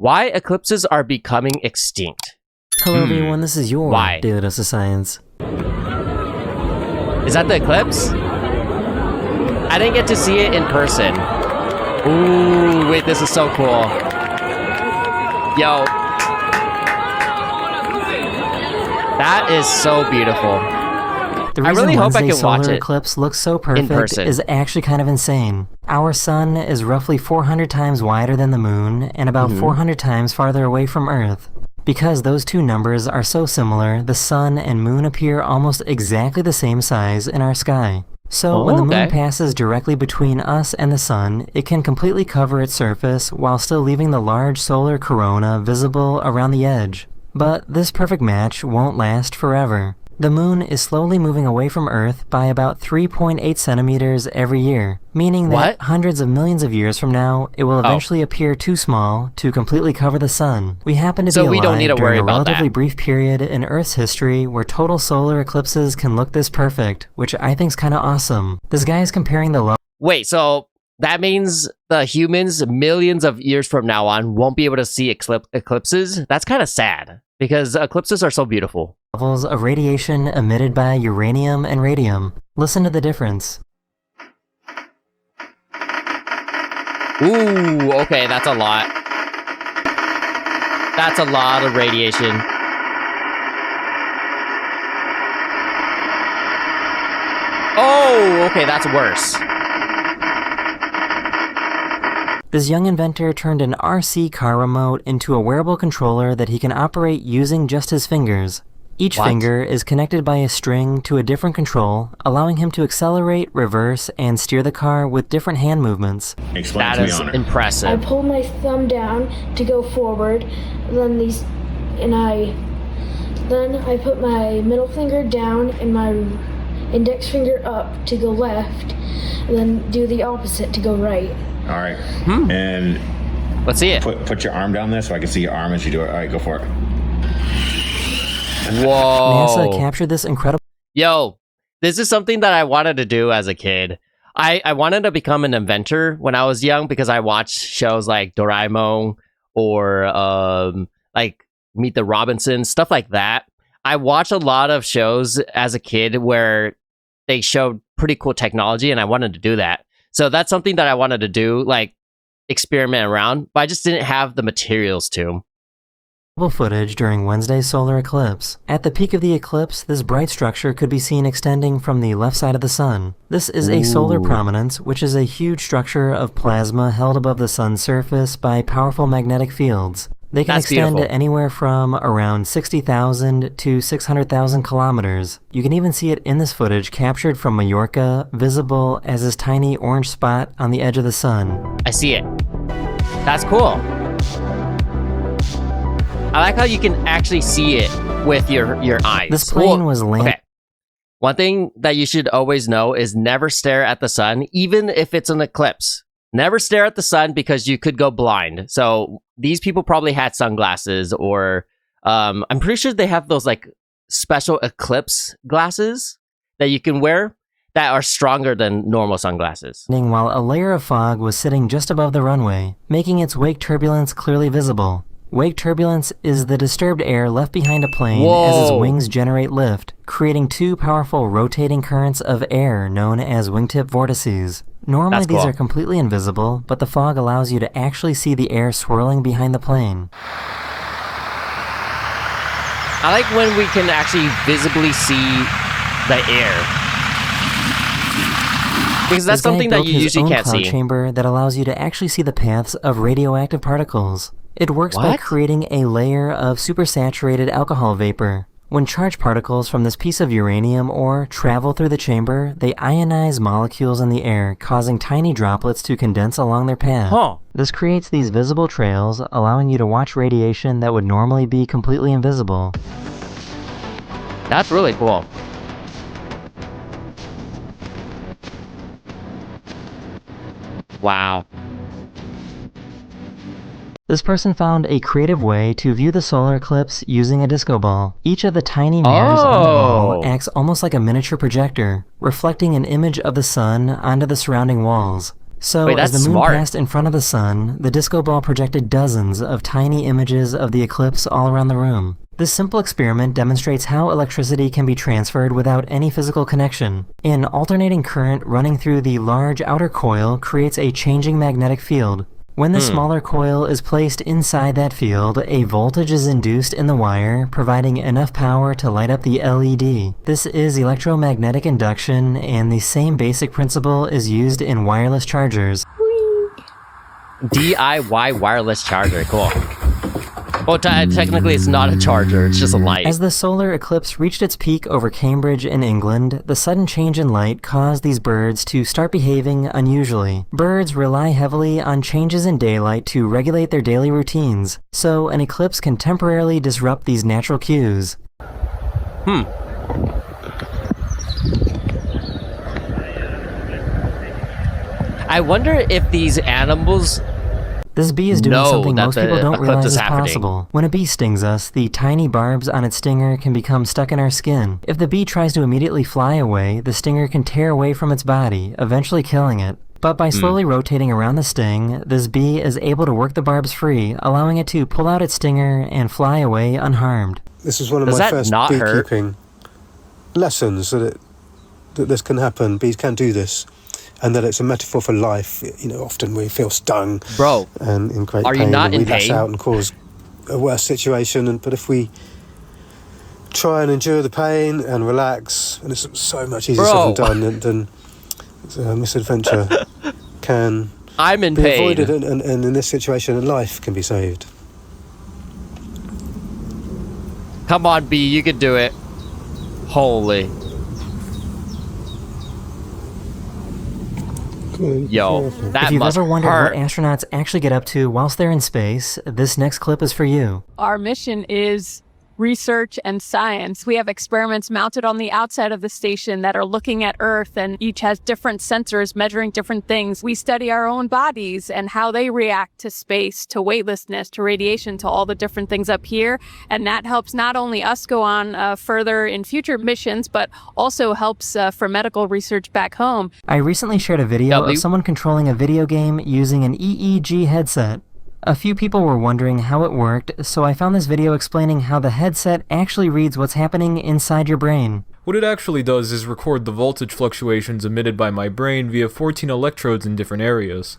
Why eclipses are becoming extinct. Hello everyone, this is your Daily Dose of Science. Is that the eclipse? I didn't get to see it in person. Ooh, wait, this is so cool. Yo. That is so beautiful. The reason I really hope I can solar watch it eclipse looks so perfect is actually kind of insane. Our sun is roughly 400 times wider than the moon and about 400 times farther away from Earth. Because those two numbers are so similar, the sun and moon appear almost exactly the same size in our sky. So when the moon passes directly between us and the sun, it can completely cover its surface while still leaving the large solar corona visible around the edge. But this perfect match won't last forever. The moon is slowly moving away from Earth by about 3.8 centimeters every year, meaning that hundreds of millions of years from now, it will eventually appear too small to completely cover the sun. We happen to be alive during a relatively brief period in Earth's history where total solar eclipses can look this perfect, which I think's kind of awesome. This guy is comparing the Wait, so that means the humans millions of years from now on won't be able to see eclipses? That's kind of sad, because eclipses are so beautiful. Levels of radiation emitted by uranium and radium. Listen to the difference. Ooh, okay, that's a lot. That's a lot of radiation. Oh, okay, that's worse. This young inventor turned an RC car remote into a wearable controller that he can operate using just his fingers. Each finger is connected by a string to a different control, allowing him to accelerate, reverse, and steer the car with different hand movements. That is impressive. I pull my thumb down to go forward, then I put my middle finger down and my index finger up to go left, and then do the opposite to go right. All right. And let's see it. Put your arm down there so I can see your arm as you do it. All right, go for it. Whoa. NASA captured this incredible... Yo, this is something that I wanted to do as a kid. I wanted to become an inventor when I was young because I watched shows like Doraemon or like Meet the Robinsons, stuff like that. I watched a lot of shows as a kid where they showed pretty cool technology, and I wanted to do that. So that's something that I wanted to do, like experiment around, but I just didn't have the materials to. Footage during Wednesday's solar eclipse. At the peak of the eclipse, this bright structure could be seen extending from the left side of the sun. This is a solar prominence, which is a huge structure of plasma held above the sun's surface by powerful magnetic fields. They can extend anywhere from around 60,000 to 600,000 kilometers. You can even see it in this footage captured from Majorca, visible as this tiny orange spot on the edge of the sun. I see it. That's cool. I like how you can actually see it with your eyes. This plane was landed. Okay. One thing that you should always know is never stare at the sun, even if it's an eclipse. Never stare at the sun because you could go blind. So these people probably had sunglasses, or I'm pretty sure they have those like special eclipse glasses that you can wear that are stronger than normal sunglasses. While a layer of fog was sitting just above the runway, making its wake turbulence clearly visible. Wake turbulence is the disturbed air left behind a plane as its wings generate lift, creating two powerful rotating currents of air known as wingtip vortices. Normally these are completely invisible, but the fog allows you to actually see the air swirling behind the plane. I like when we can actually visibly see the air, because that's something that you usually can't see. This guy built his own cloud chamber that allows you to actually see the paths of radioactive particles. It works by creating a layer of supersaturated alcohol vapor. When charged particles from this piece of uranium ore travel through the chamber, they ionize molecules in the air, causing tiny droplets to condense along their path. This creates these visible trails, allowing you to watch radiation that would normally be completely invisible. That's really cool. Wow. This person found a creative way to view the solar eclipse using a disco ball. Each of the tiny mirrors on the ball acts almost like a miniature projector, reflecting an image of the sun onto the surrounding walls. So, Wait, as that's the moon smart. passed in front of the sun, the disco ball projected dozens of tiny images of the eclipse all around the room. This simple experiment demonstrates how electricity can be transferred without any physical connection. An alternating current running through the large outer coil creates a changing magnetic field. When the smaller coil is placed inside that field, a voltage is induced in the wire, providing enough power to light up the LED. This is electromagnetic induction, and the same basic principle is used in wireless chargers. DIY wireless charger, cool. Well, technically it's not a charger, it's just a light. As the solar eclipse reached its peak over Cambridge in England, the sudden change in light caused these birds to start behaving unusually. Birds rely heavily on changes in daylight to regulate their daily routines, so an eclipse can temporarily disrupt these natural cues. I wonder if these animals... This bee is doing something most people don't realize is happening. possible. When a bee stings us, the tiny barbs on its stinger can become stuck in our skin. If the bee tries to immediately fly away, the stinger can tear away from its body, eventually killing it. But by slowly rotating around the sting, this bee is able to work the barbs free, allowing it to pull out its stinger and fly away unharmed. This is one of my first beekeeping lessons, that this can happen. Bees can do this. And that it's a metaphor for life. You know, often we feel stung, bro, and in great are pain, you not and we in lash pain? out and cause a worse situation. But if we try and endure the pain and relax, and it's so much easier said than done, then misadventure can I'm in be pain. avoided, and in this situation, life can be saved. Come on, bee, you can do it. Holy. Yo, that If you've must ever wondered hurt. what astronauts actually get up to whilst they're in space, this next clip is for you. Our mission is research and science. We have experiments mounted on the outside of the station that are looking at Earth, and each has different sensors measuring different things. We study our own bodies and how they react to space, to weightlessness, to radiation, to all the different things up here. And that helps not only us go on further in future missions, but also helps for medical research back home. I recently shared a video of someone controlling a video game using an EEG headset. A few people were wondering how it worked, so I found this video explaining how the headset actually reads what's happening inside your brain. What it actually does is record the voltage fluctuations emitted by my brain via 14 electrodes in different areas.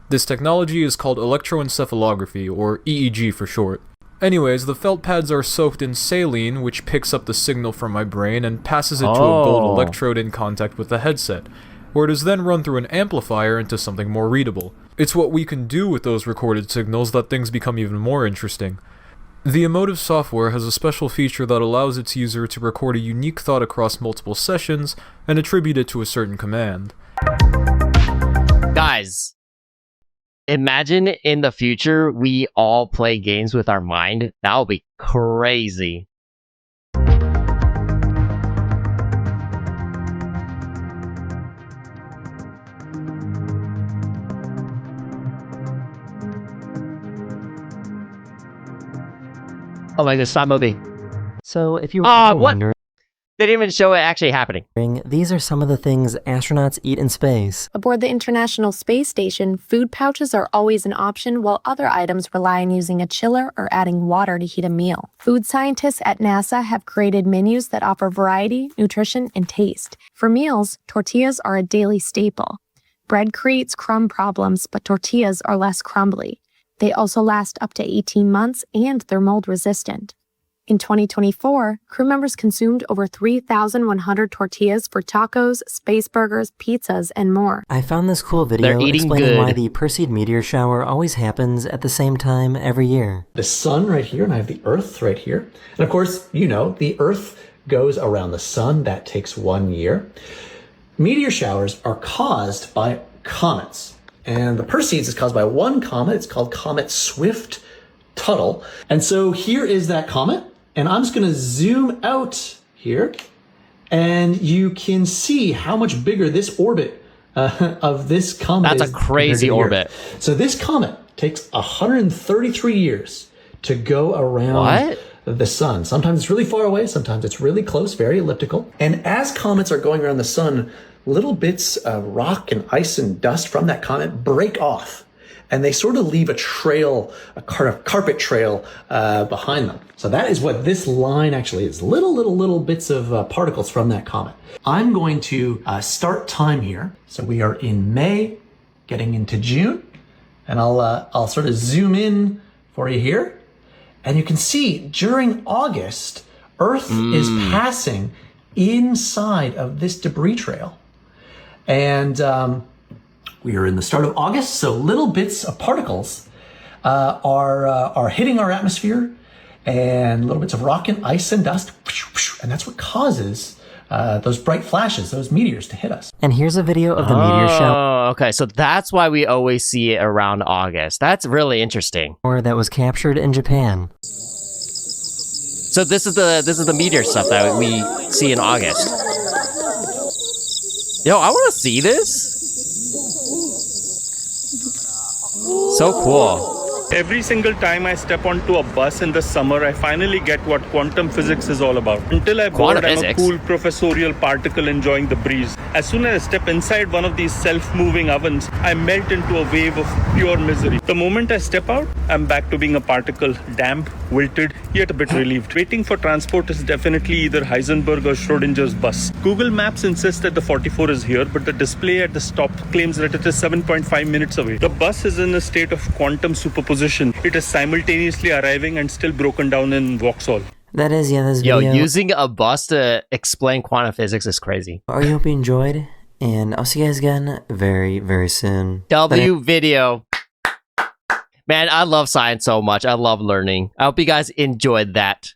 This technology is called electroencephalography, or EEG for short. Anyways, the felt pads are soaked in saline, which picks up the signal from my brain and passes it to a gold electrode in contact with the headset, where it is then run through an amplifier into something more readable. It's what we can do with those recorded signals that things become even more interesting. The emotive software has a special feature that allows its user to record a unique thought across multiple sessions and attribute it to a certain command. Guys, imagine in the future we all play games with our mind. That would be crazy. Oh my god, stop moving. So if you were wondering, they didn't even show it actually happening. These are some of the things astronauts eat in space. Aboard the International Space Station, food pouches are always an option, while other items rely on using a chiller or adding water to heat a meal. Food scientists at NASA have created menus that offer variety, nutrition, and taste. For meals, tortillas are a daily staple. Bread creates crumb problems, but tortillas are less crumbly. They also last up to 18 months, and they're mold resistant. In 2024, crew members consumed over 3,100 tortillas for tacos, space burgers, pizzas, and more. I found this cool video explaining why the Perseid meteor shower always happens at the same time every year. The sun right here, and I have the Earth right here. And of course, you know, the Earth goes around the sun. That takes 1 year. Meteor showers are caused by comets. And the Perseids is caused by one comet. It's called Comet Swift-Tuttle. And so here is that comet. And I'm just going to zoom out here. And you can see how much bigger this orbit of this comet is. That's a crazy orbit. So this comet takes 133 years to go around the sun. Sometimes it's really far away. Sometimes it's really close, very elliptical. And as comets are going around the sun, little bits of rock and ice and dust from that comet break off. And they sort of leave a trail, a carpet trail behind them. So that is what this line actually is. Little bits of particles from that comet. I'm going to start time here. So we are in May, getting into June. And I'll sort of zoom in for you here. And you can see during August, Earth is passing inside of this debris trail. And we are in the start of August, so little bits of particles are hitting our atmosphere, and little bits of rock and ice and dust, and that's what causes those bright flashes, those meteors to hit us. And here's a video of the meteor shower. Oh, okay. So that's why we always see it around August. That's really interesting. That was captured in Japan. So this is the meteor stuff that we see in August. Yo, I want to see this. So cool. Every single time I step onto a bus in the summer, I finally get what quantum physics is all about. Until I board, I'm a cool professorial particle enjoying the breeze. As soon as I step inside one of these self-moving ovens, I melt into a wave of pure misery. The moment I step out, I'm back to being a particle, damp, wilted, yet a bit relieved. Waiting for transport is definitely either Heisenberg or Schrodinger's bus. Google Maps insists that the 44 is here, but the display at the stop claims that it is 7.5 minutes away. The bus is in a state of quantum superposition. It is simultaneously arriving and still broken down in Vauxhall. That is, yeah, this video. Yo, using a bus to explain quantum physics is crazy. I hope you enjoyed, and I'll see you guys again very, very soon. Video. Man, I love science so much. I love learning. I hope you guys enjoyed that.